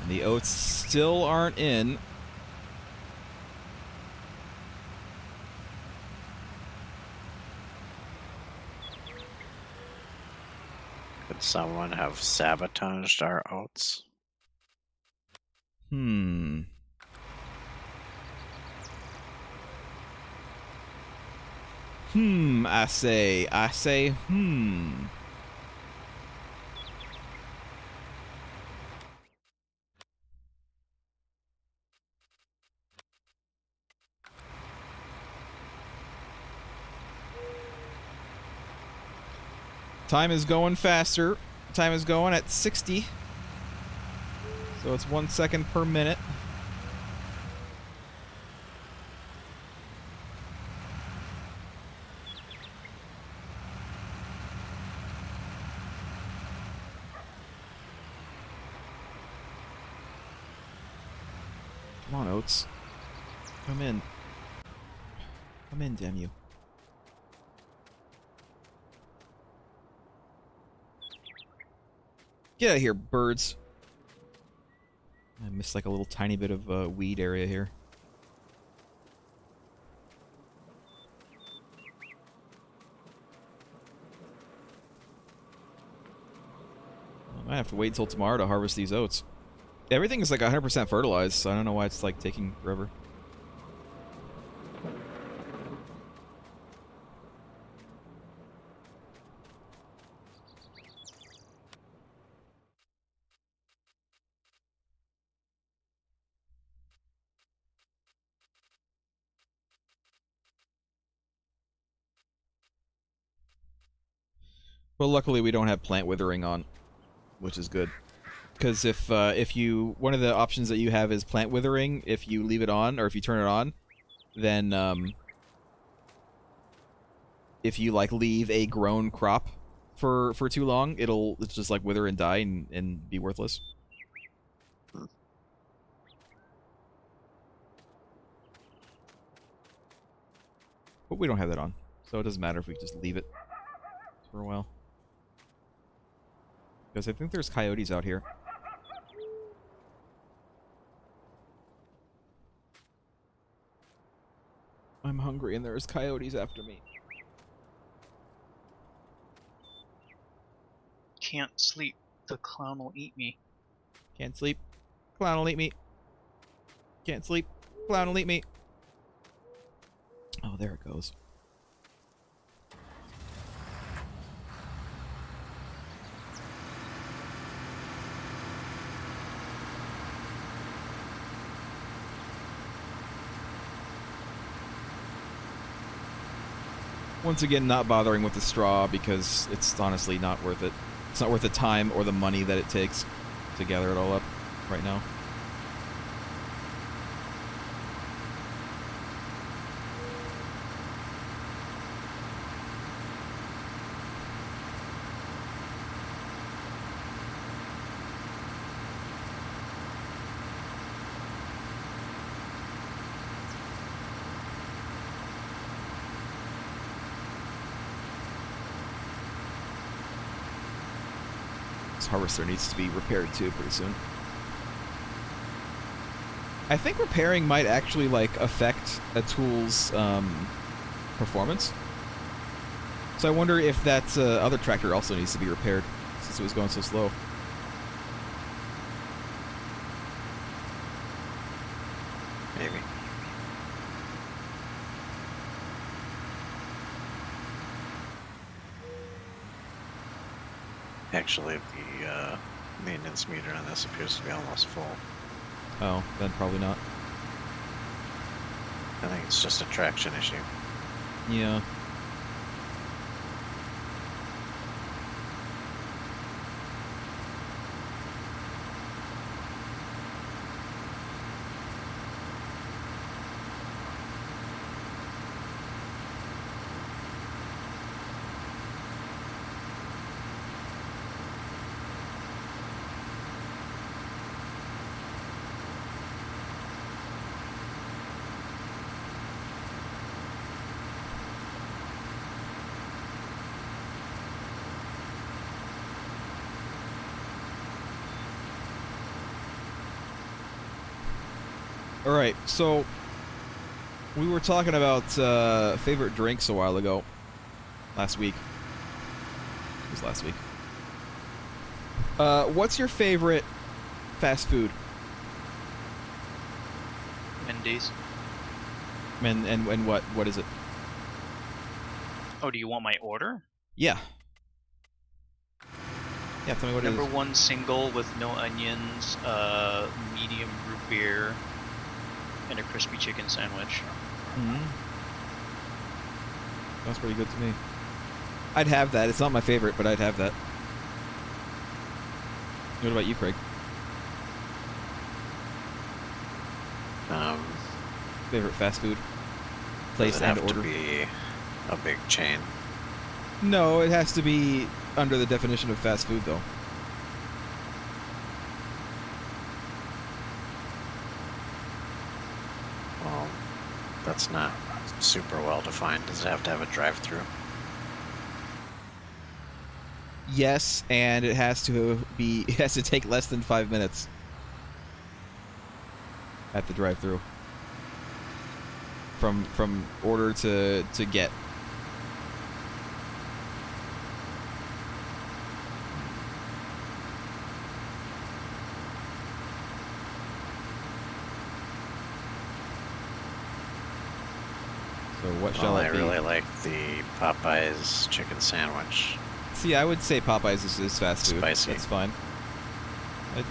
And the oats still aren't in. Could someone have sabotaged our oats? Hmm. I say, hmm. Time is going faster. Time is going at 60. So it's 1 second per minute. Come on, Oats. Come in. Come in, damn you. Get out of here, birds. I missed like a little tiny bit of weed area here. I might have to wait until tomorrow to harvest these oats. Everything is like 100% fertilized, so I don't know why it's like taking forever. But luckily we don't have plant withering on, which is good. Because if you, one of the options that you have is plant withering. If you leave it on, or if you turn it on, then if you like leave a grown crop for too long, it'll just like wither and die and be worthless. But we don't have that on, so it doesn't matter if we just leave it for a while. Because I think there's coyotes out here. I'm hungry and there's coyotes after me. Can't sleep. The clown will eat me. Can't sleep. Clown will eat me. Can't sleep. Clown will eat me. Oh, there it goes. once again, not bothering with the straw because it's honestly not worth it. It's not worth the time or the money that it takes to gather it all up right now. Harvester needs to be repaired too pretty soon. I think repairing might actually like affect a tool's performance. So I wonder if that other tractor also needs to be repaired since it was going so slow. Maybe. Actually, the maintenance meter on this appears to be almost full. Oh, then probably not. I think it's just a traction issue. Yeah. Alright, so we were talking about favorite drinks a while ago. Last week. It was last week. What's your favorite fast food? Wendy's. And what is it? Oh, do you want my order? Yeah. Yeah, tell me what it is. Number one single with no onions, medium root beer, and a crispy chicken sandwich. Mm-hmm. That's pretty good to me. I'd have that. It's not my favorite, but I'd have that. What about you, Craig? Favorite fast food place does it and have order? to be a big chain? No, it has to be under the definition of fast food, though. Well, that's not super well defined. Does it have to have a drive-through? Yes, and it has to be. It has to take less than 5 minutes at the drive-through. From order to get. So what shall Well, it I be? really like the Popeyes chicken sandwich. See, I would say Popeyes is fast food. Spicy. That's fine.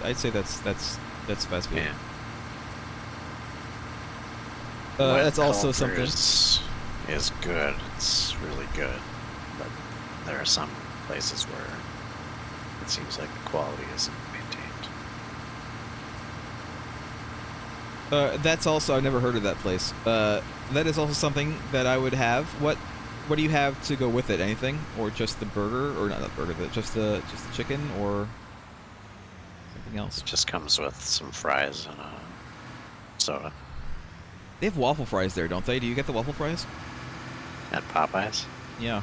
I'd say that's fast food. Yeah. That's also Culver's something. is good. It's really good, but there are some places where it seems like the quality isn't maintained. That's also, I've never heard of that place. That is also something that I would have. What do you have to go with it? Anything, or just the burger, or not the burger, but just the chicken, or something else? It just comes with some fries and a soda. They have waffle fries there, don't they? Do you get the waffle fries? At Popeyes? Yeah.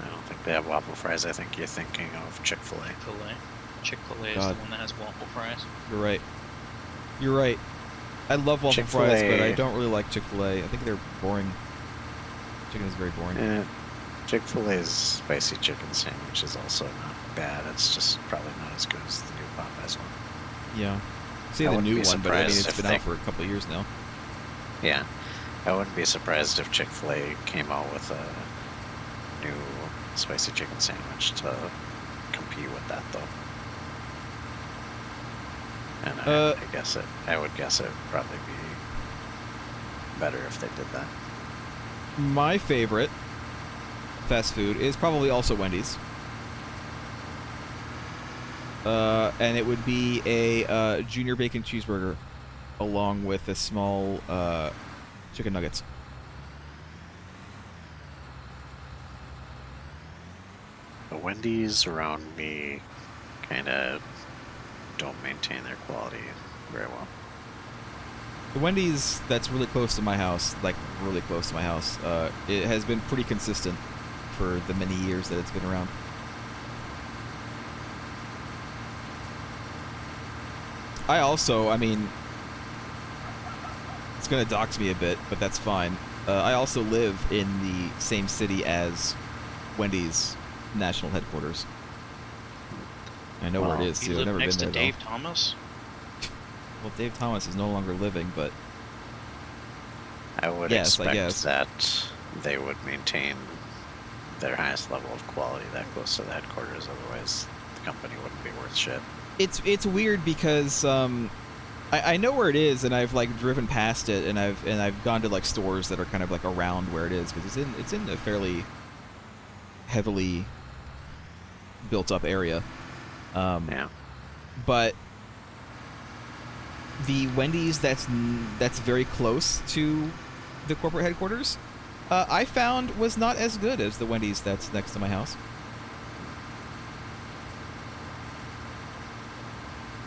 I don't think they have waffle fries. I think you're thinking of Chick-fil-A. Chick-fil-A is God. the one that has waffle fries. You're right. You're right. I love waffle Chick-fil-A. fries, but I don't really like Chick-fil-A. I think they're boring. Chicken is very boring. Chick-fil-A's spicy chicken sandwich is also not bad. It's just probably not as good as the new Popeyes one. Yeah. Say I the wouldn't new be one, but I mean surprised it's if been out they- for a couple of years now. Yeah. I wouldn't be surprised if Chick-fil-A came out with a new spicy chicken sandwich to compete with that, though. And I would guess it would probably be better if they did that. My favorite fast food is probably also Wendy's. And it would be a junior bacon cheeseburger along with a small chicken nuggets. The Wendy's around me kind of don't maintain their quality very well. The Wendy's that's really close to my house, like really close to my house, it has been pretty consistent for the many years that it's been around. I mean, it's going to dox me a bit, but that's fine. I also live in the same city as Wendy's national headquarters. I know where it is, too. You I've live never next been to there, Dave Thomas? Well, Dave Thomas is no longer living, but I would yes, I expect guess. that they would maintain their highest level of quality that close to the headquarters. Otherwise, the company wouldn't be worth shit. It's weird because I know where it is, and I've like driven past it, and I've gone to like stores that are kind of like around where it is because it's in a fairly heavily built up area. Yeah. But the Wendy's that's very close to the corporate headquarters, I found was not as good as the Wendy's that's next to my house.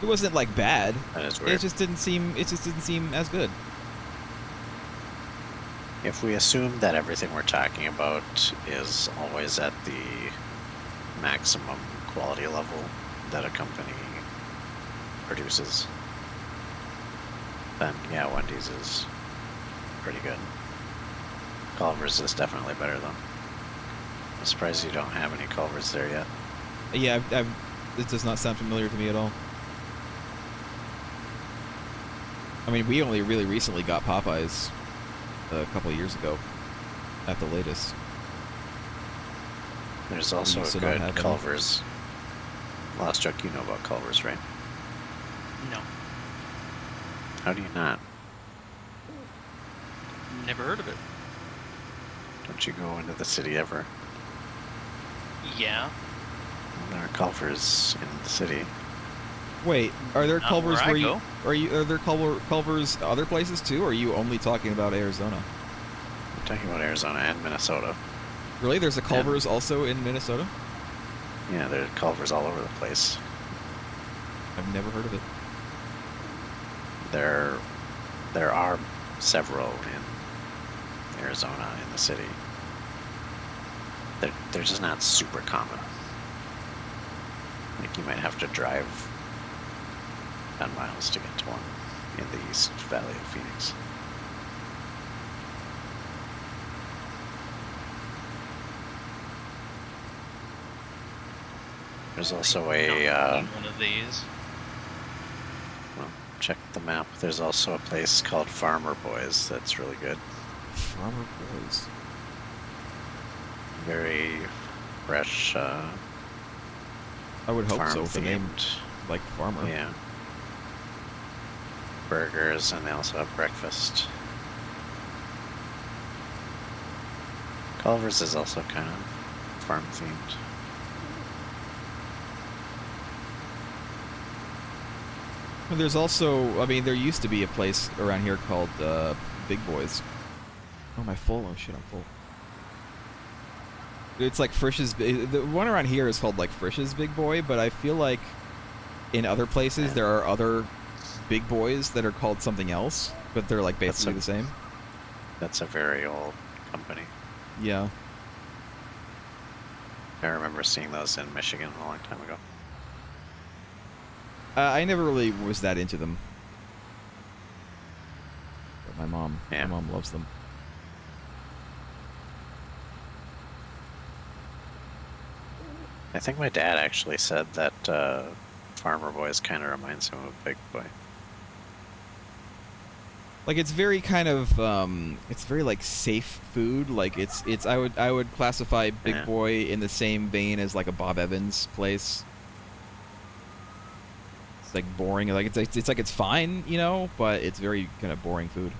It wasn't like bad. That is weird. It just didn't seem as good. If we assume that everything we're talking about is always at the maximum quality level that a company produces, then yeah, Wendy's is pretty good. Culver's is definitely better though. I'm surprised you don't have any Culver's there yet. Yeah, it does not sound familiar to me at all. I mean, we only really recently got Popeyes a couple of years ago, at the latest. There's also used a to not good have any. Culver's. Last Chuck, you know about Culver's, right? No. How do you not? Never heard of it. Don't you go into the city ever? Yeah. There are Culver's in the city. Wait, are there Not Culvers where I where you go. are there Culvers other places too, or are you only talking about Arizona? I'm talking about Arizona and Minnesota. Really? There's a Culvers also in Minnesota? Yeah, there are Culver's all over the place. I've never heard of it. There are several in Arizona in the city. They're just not super common. Like you might have to drive 10 miles to get to one in the East Valley of Phoenix. There's also a one of these. well, check the map. There's also a place called Farmer Boys that's really good. Farmer Boys. Very fresh. I would hope farm so. If the name themed. like farmer. Yeah. Burgers, and they also have breakfast. Culver's is also kind of farm themed. Well, there's also, I mean, there used to be a place around here called Big Boys. Oh, am I full? Oh shit, I'm full. It's like Frisch's. The one around here is called like Frisch's Big Boy, but I feel like in other places there are other Big Boys that are called something else, but they're like basically the same. That's a very old company. Yeah. I remember seeing those in Michigan a long time ago. I never really was that into them. But my mom loves them. I think my dad actually said that Farmer Boys kind of reminds him of Big Boy. Like it's very kind of it's very like safe food. Like it's I would classify Big Yeah. Boy in the same vein as like a Bob Evans place. It's like boring. Like it's like it's fine, you know, but it's very kind of boring food.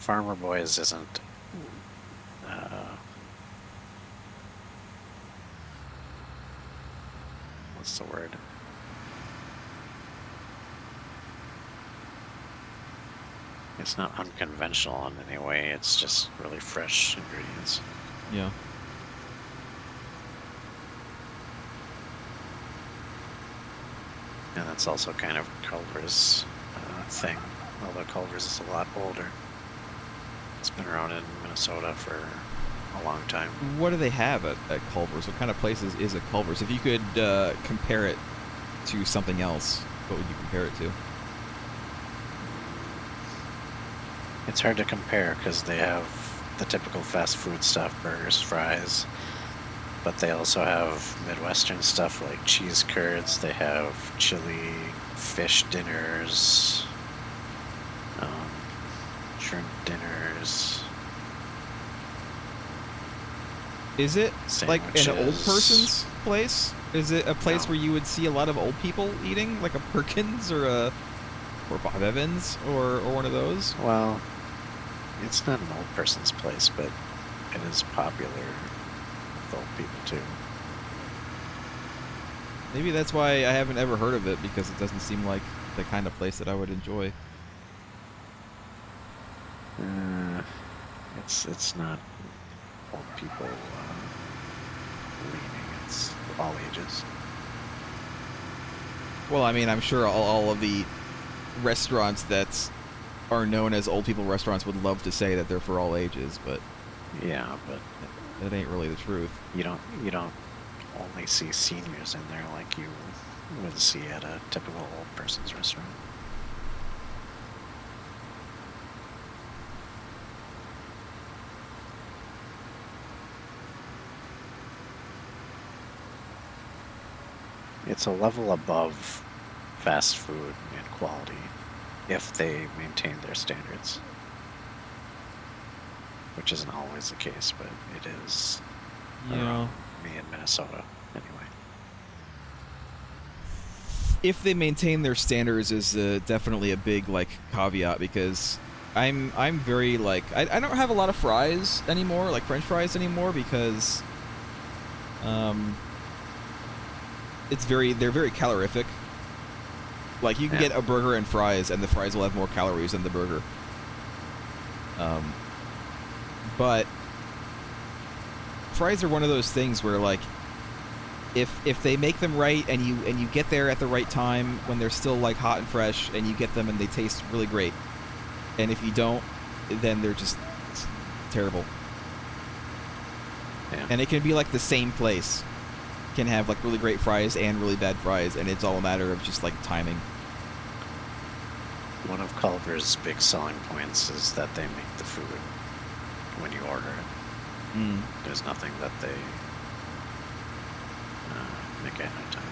Farmer Boys isn't. What's the word? It's not unconventional in any way. It's just really fresh ingredients. Yeah. And that's also kind of Culver's thing, although Culver's is a lot older. It's been around in Minnesota for a long time. What do they have at Culver's? What kind of places is a Culver's? If you could compare it to something else, what would you compare it to? It's hard to compare because they have the typical fast food stuff, burgers, fries, but they also have Midwestern stuff like cheese curds. They have chili, fish dinners, shrimp dinners. Is it like an old Sandwiches. person's place? Is it a place No. where you would see a lot of old people eating, like a Perkins or Bob Evans or one of those? Well, it's not an old person's place, but it is popular with old people too. Maybe that's why I haven't ever heard of it, because it doesn't seem like the kind of place that I would enjoy. It's not old people leaning. It's all ages. Well, I mean, I'm sure all of the restaurants that are known as old people restaurants would love to say that they're for all ages, but Yeah, but that ain't really the truth. you don't only see seniors in there like you would see at a typical old person's restaurant. It's a level above fast food in quality if they maintain their standards, which isn't always the case, but it is around me in Minnesota anyway. If they maintain their standards is definitely a big like caveat, because I'm very like I don't have a lot of fries anymore, like French fries anymore, because they're very calorific. Like you can Yeah. get a burger and fries, and the fries will have more calories than the burger. But fries are one of those things where like if they make them right and you get there at the right time when they're still like hot and fresh, and you get them and they taste really great, and if you don't, then they're just terrible. Yeah. And it can be like the same place can have like really great fries and really bad fries, and it's all a matter of just like timing. One of Culver's big selling points is that they make the food when you order it. There's nothing that they make ahead of time.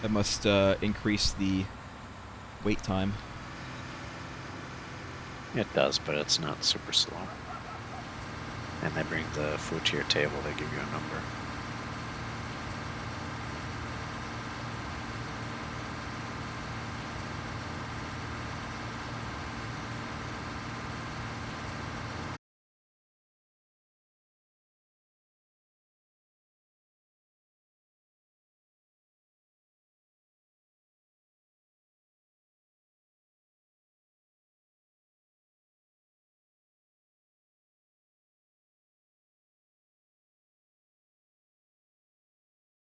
That must increase the wait time. It does, but it's not super slow. And they bring the food to your table, they give you a number.